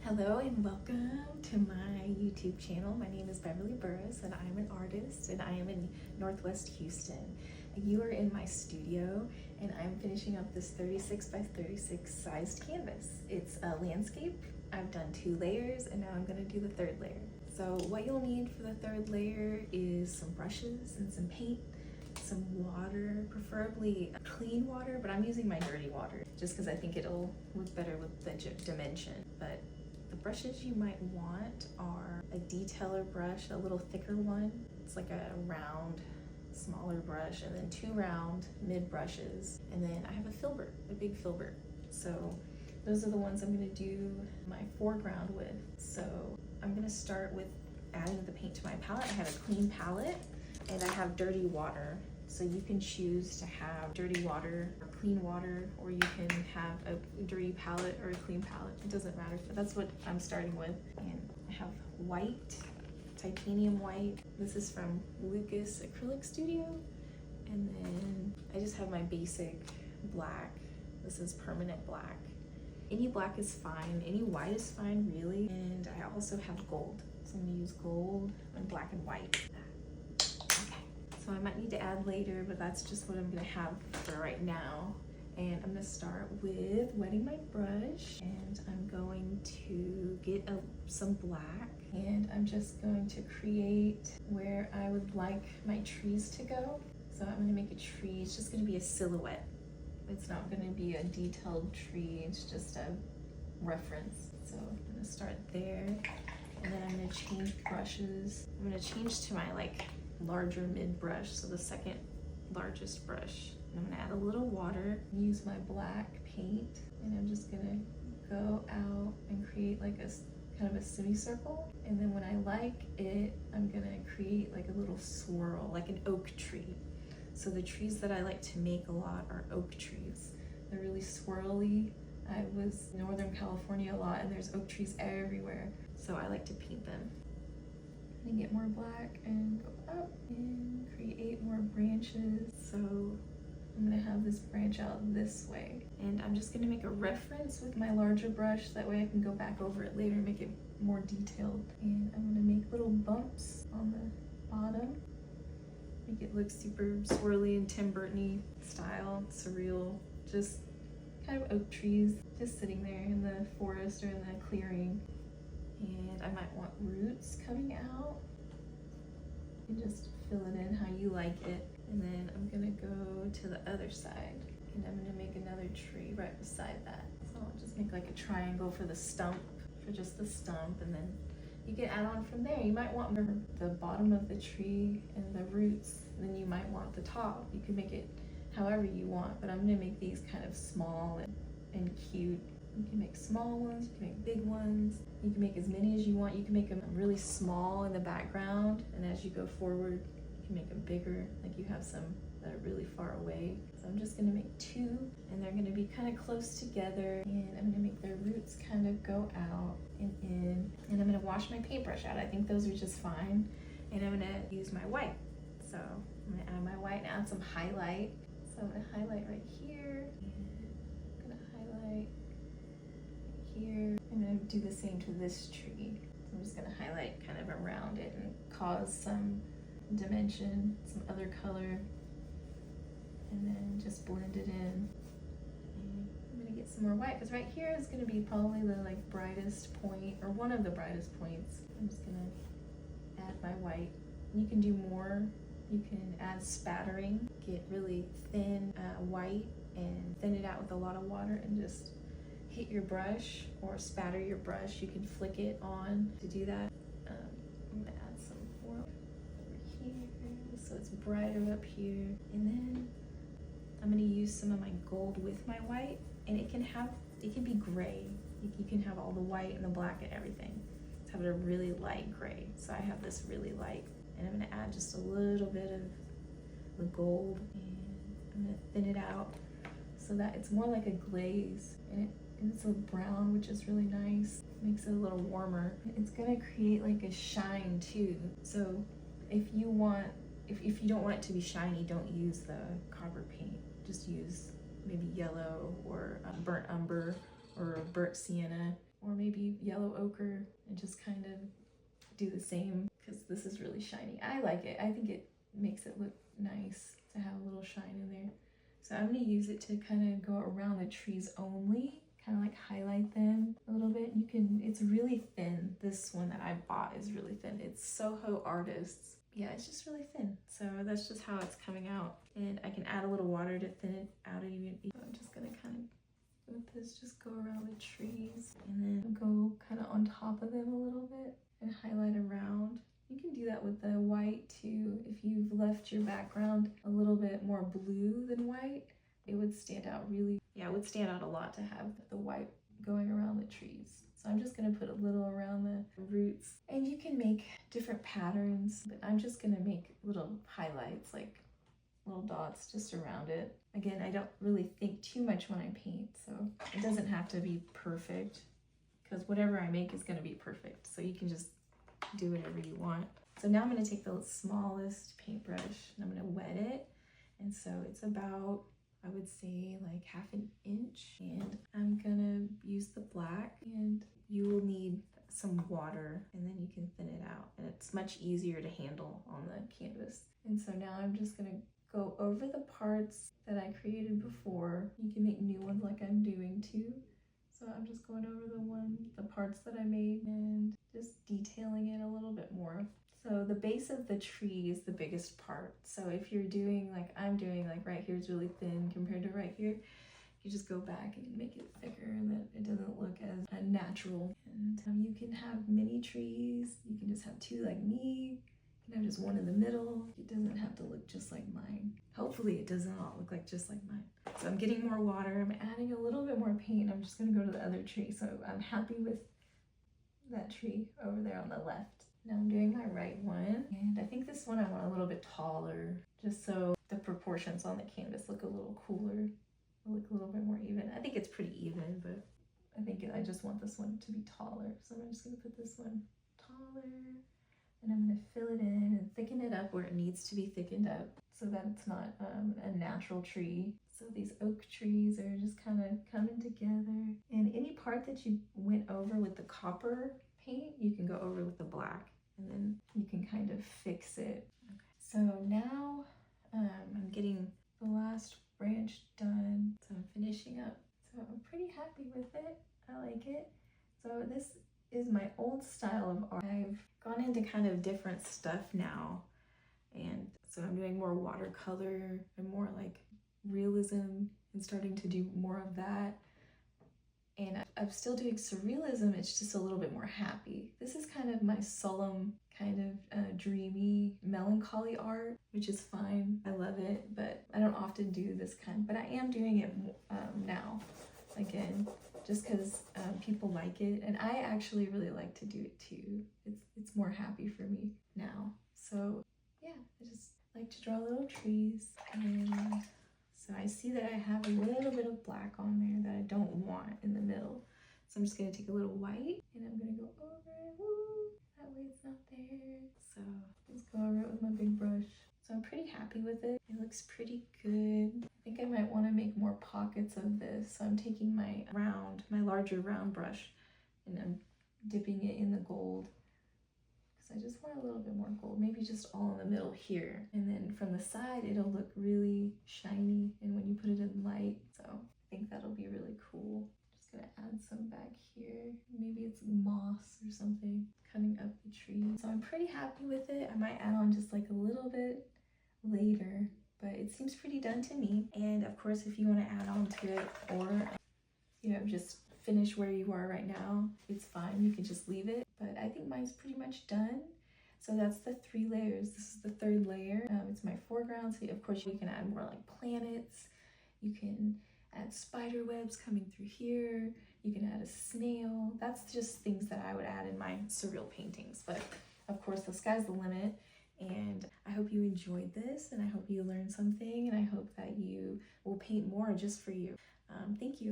Hello and welcome to my YouTube channel. My name is Beverly Burris and I'm an artist and I am in Northwest Houston. You are in my studio and I'm finishing up this 36 by 36 sized canvas. It's a landscape. I've done 2 layers and now I'm going to do the 3rd layer. So what you'll need for the 3rd layer is some brushes and some paint, some water, preferably clean water, but I'm using my dirty water just because I think it'll look better with the dimension. But the brushes you might want are a detailer brush, a little thicker one. It's like a round, smaller brush, and then 2 round mid brushes. And then I have a filbert, a big filbert. So those are the ones I'm gonna do my foreground with. So I'm gonna start with adding the paint to my palette. I have a clean palette and I have dirty water. So you can choose to have dirty water or clean water, or you can have a dirty palette or a clean palette. It doesn't matter, but that's what I'm starting with. And I have white, titanium white. This is from Lucas Acrylic Studio. And then I just have my basic black. This is permanent black. Any black is fine, any white is fine really. And I also have gold. So I'm gonna use gold and black and white. So I might need to add later, but that's just what I'm gonna have for right now. And I'm gonna start with wetting my brush, and I'm going to get some black, and I'm just going to create where I would like my trees to go. So I'm gonna make a tree. It's just gonna be a silhouette. It's not gonna be a detailed tree, it's just a reference. So I'm gonna start there, and then I'm gonna change brushes. I'm gonna change to my larger mid brush, so the second largest brush. And I'm gonna add a little water, use my black paint, and I'm just gonna go out and create like a kind of a semicircle. And then when I like it, I'm gonna create like a little swirl, like an oak tree. So the trees that I like to make a lot are oak trees. They're really swirly. I was in Northern California a lot and there's oak trees everywhere. So I like to paint them. And get more black and go up and create more branches. So I'm gonna have this branch out this way. And I'm just gonna make a reference with my larger brush. That way I can go back over it later and make it more detailed. And I'm gonna make little bumps on the bottom. Make it look super swirly and Tim Burton-y style, surreal. Just kind of oak trees just sitting there in the forest or in the clearing. And I might want roots coming out. And just fill it in how you like it. And then I'm gonna go to the other side. And I'm gonna make another tree right beside that. So I'll just make like a triangle for the stump, for just the stump. And then you can add on from there. You might want the bottom of the tree and the roots. And then you might want the top. You can make it however you want. But I'm gonna make these kind of small and cute. You can make small ones, you can make big ones. You can make as many as you want. You can make them really small in the background, and as you go forward, you can make them bigger. Like you have some that are really far away. So I'm just gonna make 2, and they're gonna be kind of close together, and I'm gonna make their roots kind of go out and in. And I'm gonna wash my paintbrush out. I think those are just fine. And I'm gonna use my white. So I'm gonna add my white and add some highlight. So I'm gonna highlight right here, and I'm gonna highlight here. I'm gonna do the same to this tree. So I'm just gonna highlight kind of around it and cause some dimension, some other color, and then just blend it in. And I'm gonna get some more white because right here is gonna be probably the brightest point, or one of the brightest points. I'm just gonna add my white. You can do more. You can add spattering, get really thin white and thin it out with a lot of water and just hit your brush or spatter your brush. You can flick it on to do that. I'm gonna add some more over here so it's brighter up here. And then I'm gonna use some of my gold with my white, and it can be gray. You can have all the white and the black and everything. Let's have it a really light gray. So I have this really light, and I'm gonna add just a little bit of the gold, and I'm gonna thin it out so that it's more like a glaze, and it's a brown, which is really nice. Makes it a little warmer. It's gonna create like a shine too. So if you don't want it to be shiny, don't use the copper paint. Just use maybe yellow or burnt umber or burnt sienna or maybe yellow ochre, and just kind of do the same, because this is really shiny. I like it. I think it makes it look nice to have a little shine in there. So I'm going to use it to kind of go around the trees only, kind of like highlight them a little bit. You can, it's really thin. This one that I bought is really thin. It's Soho Artists. Yeah, it's just really thin. So that's just how it's coming out. And I can add a little water to thin it out even. I'm just gonna kind of, with this, just go around the trees and then go kind of on top of them a little bit and highlight around. You can do that with the white too. If you've left your background a little bit more blue than white, it would stand out really, yeah, it would stand out a lot to have the white going around the trees. So I'm just gonna put a little around the roots, and you can make different patterns, but I'm just gonna make little highlights, like little dots just around it. Again, I don't really think too much when I paint, so it doesn't have to be perfect, because whatever I make is gonna be perfect. So you can just do whatever you want. So now I'm gonna take the smallest paintbrush and I'm gonna wet it. And so it's about, I would say, like ½ an inch. And I'm gonna use the black, and you will need some water, and then you can thin it out. And it's much easier to handle on the canvas. And so now I'm just gonna go over the parts that I created before. You can make new ones like I'm doing too. So I'm just going over the parts that I made and just detailing it a little bit more. So the base of the tree is the biggest part. So if you're doing like I'm doing, like right here is really thin compared to right here, you just go back and make it thicker, and then it doesn't look as natural. And you can have mini trees. You can just have two like me. You can have just one in the middle. It doesn't have to look just like mine. Hopefully it doesn't all look like just like mine. So I'm getting more water. I'm adding a little bit more paint. I'm just gonna go to the other tree. So I'm happy with that tree over there on the left. Now I'm doing my right one. And I think this one I want a little bit taller, just so the proportions on the canvas look a little cooler, look a little bit more even. I think it's pretty even, but I think I just want this one to be taller. So I'm just gonna put this one taller. And I'm gonna fill it in and thicken it up where it needs to be thickened up, so that it's not a natural tree. So these oak trees are just kind of coming together. And any part that you went over with the copper paint, you can go over with the black, and then you can kind of fix it. Okay. So now I'm getting the last branch done. So I'm finishing up. So I'm pretty happy with it. I like it. So this is my old style of art. I've gone into kind of different stuff now, and so I'm doing more watercolor and more like realism and starting to do more of that. And I'm still doing surrealism, it's just a little bit more happy. This is kind of my solemn, kind of dreamy, melancholy art, which is fine. I love it, but I don't often do this kind, but I am doing it now, again, just because people like it. And I actually really like to do it too. It's more happy for me now. So yeah, I just like to draw little trees. And so I see that I have a little bit of black on there that I don't want in the middle. So I'm just gonna take a little white and I'm gonna go over it. Woo, that way it's not there. So just go over it with my big brush. So I'm pretty happy with it. It looks pretty good. I think I might want to make more pockets of this. So I'm taking my larger round brush, and I'm dipping it in the gold, because I just want a little bit more gold, maybe just all in the middle here. And then from the side, it'll look really shiny, and when you put it in light, so I think that'll be really cool. Just gonna add some back here. Maybe it's moss or something coming up the tree. So I'm pretty happy with it. I might add on just like a little bit later, but it seems pretty done to me. And of course, if you want to add on to it, or just finish where you are right now, it's fine. You can just leave it. But I think mine's pretty much done. So that's the 3 layers. This is the 3rd layer. It's my foreground. So of course you can add more like planets. You can add spider webs coming through here. You can add a snail. That's just things that I would add in my surreal paintings. But of course the sky's the limit. And I hope you enjoyed this, and I hope you learned something, and I hope that you will paint more just for you. Thank you.